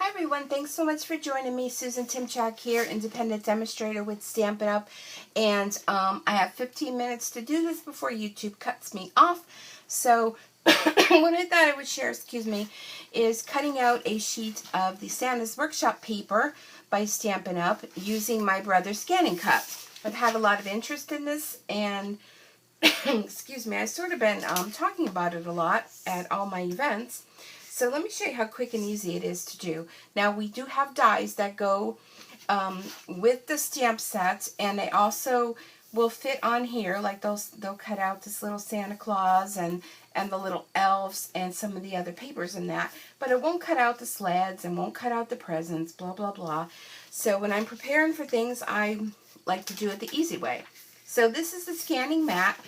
everyone, thanks so much for joining me. Susan Timchak here, independent demonstrator with Stampin' Up! And I have 15 minutes to do this before YouTube cuts me off. So what I thought I would share, is cutting out a sheet of the Santa's Workshop paper by Stampin' Up! Using my brother's scanning cup. I've had a lot of interest in this, and I've sort of been talking about it a lot at all my events. So let me show you how quick and easy it is to do. Now we do have dies that go with the stamp set, and they also will fit on here. Like they'll cut out this little Santa Claus and the little elves and some of the other papers in that. But it won't cut out the sleds and won't cut out the presents, blah, blah, blah. So when I'm preparing for things, I like to do it the easy way. So this is the scanning mat,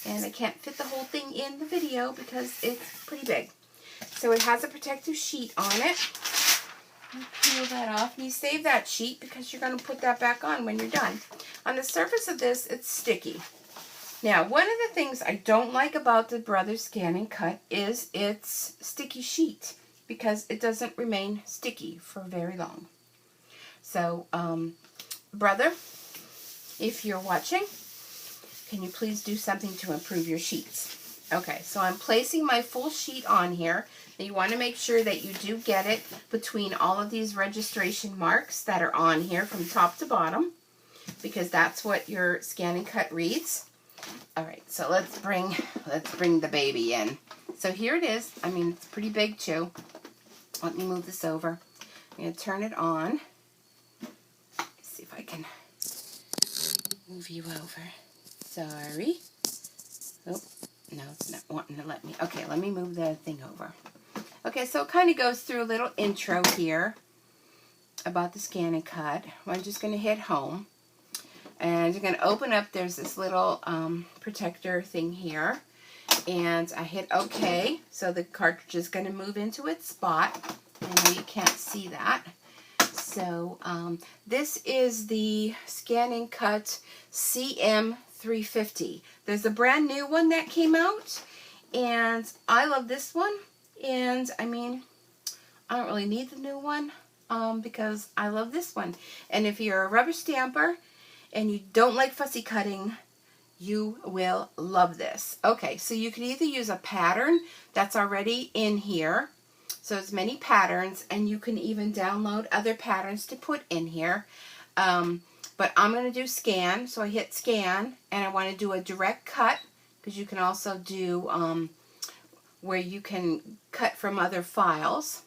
and I can't fit the whole thing in the video because it's pretty big. So it has a protective sheet on it. Peel that off. You save that sheet because you're going to put that back on when you're done. On the surface of this, it's sticky. Now, one of the things I don't like about the Brothers Scanning Cut is its sticky sheet, because it doesn't remain sticky for very long. So, brother, if you're watching, can you please do something to improve your sheets? Okay, so I'm placing my full sheet on here. Now you want to make sure that you do get it between all of these registration marks that are on here from top to bottom, because that's what your scanning cut reads. All right, so let's bring the baby in. So here it is. I mean, it's pretty big too. Let me move this over. I'm going to turn it on. Let's see if I can move you over. Sorry. Oh. No, it's not wanting to let me. Okay, let me move the thing over. Okay, so it kind of goes through a little intro here about the scanning cut. I'm just going to hit home. And you're going to open up. There's this little protector thing here. And I hit OK. So the cartridge is going to move into its spot. I know you can't see that. So this is the Scanning Cut CM350. There's a brand new one that came out, and I love this one. And I mean, I don't really need the new one because I love this one. And if you're a rubber stamper and you don't like fussy cutting, you will love this. Okay, so you can either use a pattern that's already in here. So it's many patterns, and you can even download other patterns to put in here. But I'm going to do scan, so I hit scan, and I want to do a direct cut, because you can also do where you can cut from other files,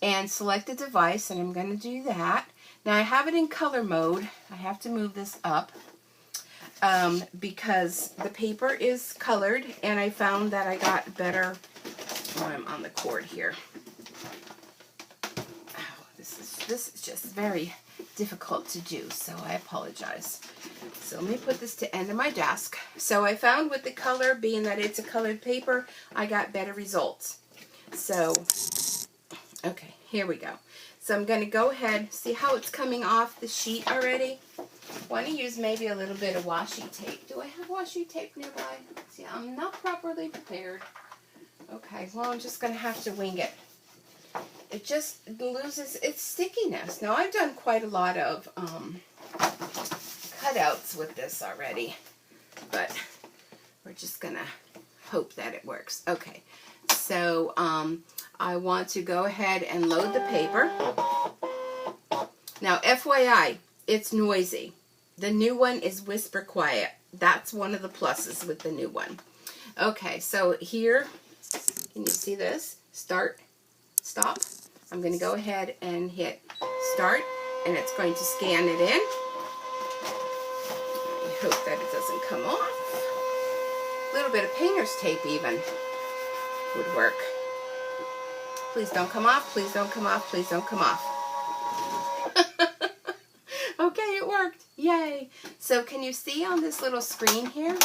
and select a device, and I'm going to do that. Now I have it in color mode. I have to move this up because the paper is colored, and I found that I got better when I'm on the cord here. Oh, this is just very difficult to do, so I apologize. So let me put this to end of my desk. So I found with the color, being that it's a colored paper, I got better results. So, okay, here we go. So I'm going to go ahead, see how it's coming off the sheet already? I want to use maybe a little bit of washi tape. Do I have washi tape nearby? See, I'm not properly prepared. Okay, well, I'm just going to have to wing it. It just loses its stickiness. Now, I've done quite a lot of cutouts with this already, but we're just going to hope that it works. Okay, so I want to go ahead and load the paper. Now, FYI, it's noisy. The new one is whisper quiet. That's one of the pluses with the new one. Okay, so here, can you see this? Start, stop. I'm going to go ahead and hit start, and it's going to scan it in. I hope that it doesn't come off. A little bit of painter's tape even would work. Please don't come off, please don't come off, please don't come off. Okay, it worked. Yay. So can you see on this little screen here?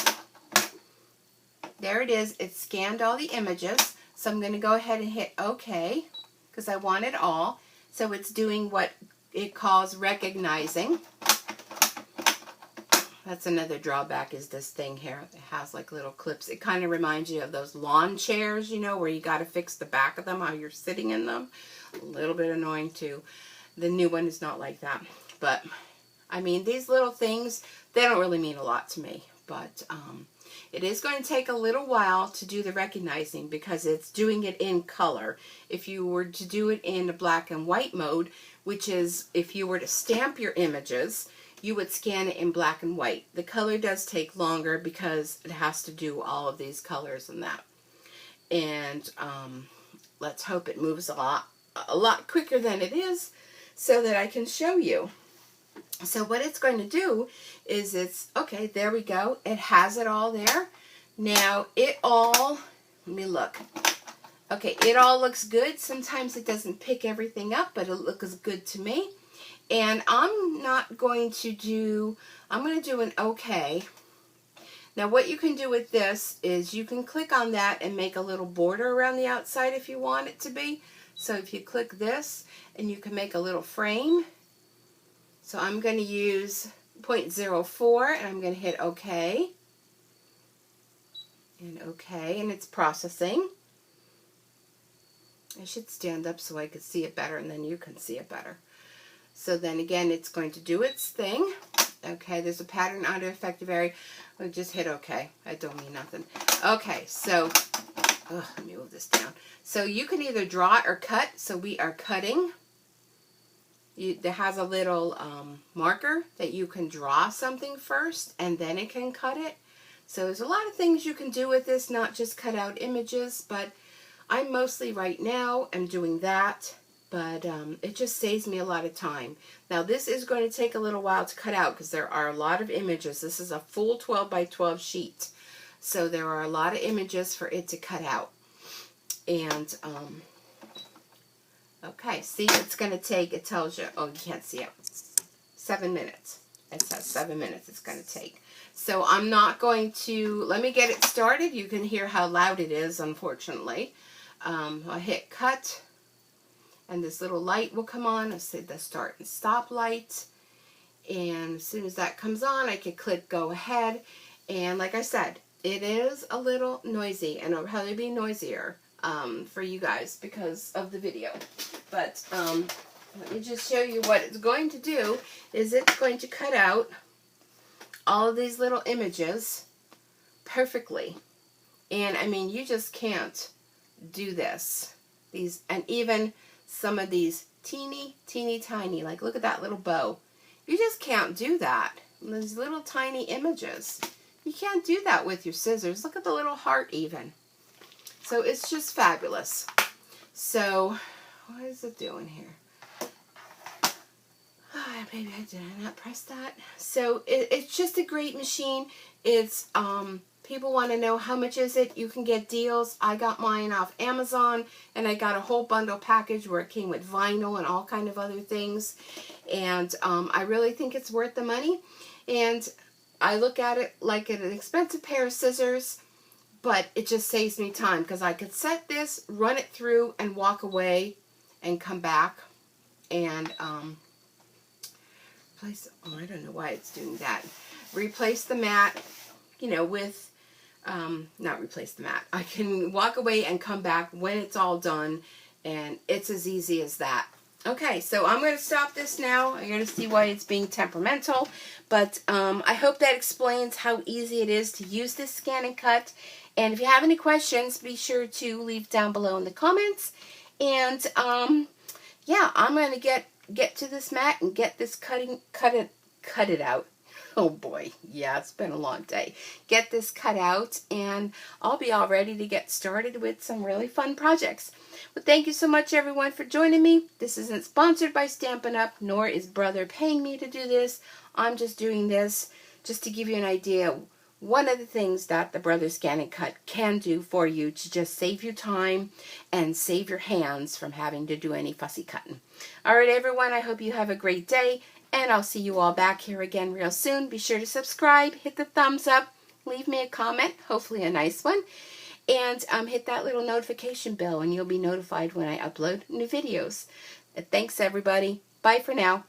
There it is. It scanned all the images. So I'm going to go ahead and hit OK, because I want it all. So it's doing what it calls recognizing. that's another drawback, is this thing here. It has like little clips. It kind of reminds you of those lawn chairs, you know, where you got to fix the back of them while you're sitting in them. A little bit annoying too. The new one is not like that. But, I mean, these little things, they don't really mean a lot to me. But it is going to take a little while to do the recognizing because it's doing it in color. If you were to do it in a black and white mode, which is if you were to stamp your images, you would scan it in black and white. The color does take longer because it has to do all of these colors and that. And let's hope it moves a lot quicker than it is so that I can show you. So what it's going to do is okay, there we go. It has it all there. Now let me look. Okay, it all looks good. Sometimes it doesn't pick everything up, but it looks good to me. And I'm going to do an okay. Now what you can do with this is you can click on that and make a little border around the outside if you want it to be. So if you click this, and you can make a little frame. So I'm going to use 0.04 and I'm going to hit OK. And OK, and it's processing. I should stand up so I can see it better and then you can see it better. So then again, it's going to do its thing. Okay, there's a pattern under effective area. We'll just hit OK. I don't mean nothing. Okay, so let me move this down. So you can either draw or cut. So we are cutting. There has a little marker that you can draw something first and then it can cut it. So there's a lot of things you can do with this, not just cut out images, but I mostly right now am doing that, but it just saves me a lot of time. Now this is going to take a little while to cut out because there are a lot of images. This is a full 12 by 12 sheet. So there are a lot of images for it to cut out. And okay, see, it's going to take, it tells you, oh, you can't see it, 7 minutes. It says 7 minutes it's going to take. So I'm not going to, let me get it started. You can hear how loud it is, unfortunately. I'll hit cut, and this little light will come on. I'll say the start and stop light. And as soon as that comes on, I can click go ahead. And like I said, it is a little noisy, and it'll probably be noisier for you guys because of the video. But let me just show you what it's going to do. Is it's going to cut out all of these little images perfectly. And I mean, you just can't do this. These, and even some of these teeny tiny, like look at that little bow. You just can't do that. These little tiny images. You can't do that with your scissors. Look at the little heart even. So it's just fabulous. So what is it doing here? Maybe did I not press that? So it's just a great machine. It's people want to know how much is it. You can get deals. I got mine off Amazon, and I got a whole bundle package where it came with vinyl and all kind of other things. And I really think it's worth the money. And I look at it like an expensive pair of scissors, but it just saves me time because I could set this, run it through, and walk away and come back and place. Oh, I don't know why it's doing that. Replace the mat, you know, with not replace the mat. I can walk away and come back when it's all done, and it's as easy as that. Okay, so I'm going to stop this now. You're going to see why it's being temperamental, but I hope that explains how easy it is to use this scan and cut. And if you have any questions, be sure to leave down below in the comments. And yeah, I'm going to get to this mat and get this cut it out. Oh boy, yeah, it's been a long day. Get this cut out, and I'll be all ready to get started with some really fun projects. Well, thank you so much, everyone, for joining me. This isn't sponsored by Stampin' Up, nor is Brother paying me to do this. I'm just doing this just to give you an idea. One of the things that the Brother Scan and Cut can do for you to just save you time and save your hands from having to do any fussy cutting. All right, everyone, I hope you have a great day, and I'll see you all back here again real soon. Be sure to subscribe, hit the thumbs up, leave me a comment, hopefully a nice one, and hit that little notification bell, and you'll be notified when I upload new videos. Thanks, everybody. Bye for now.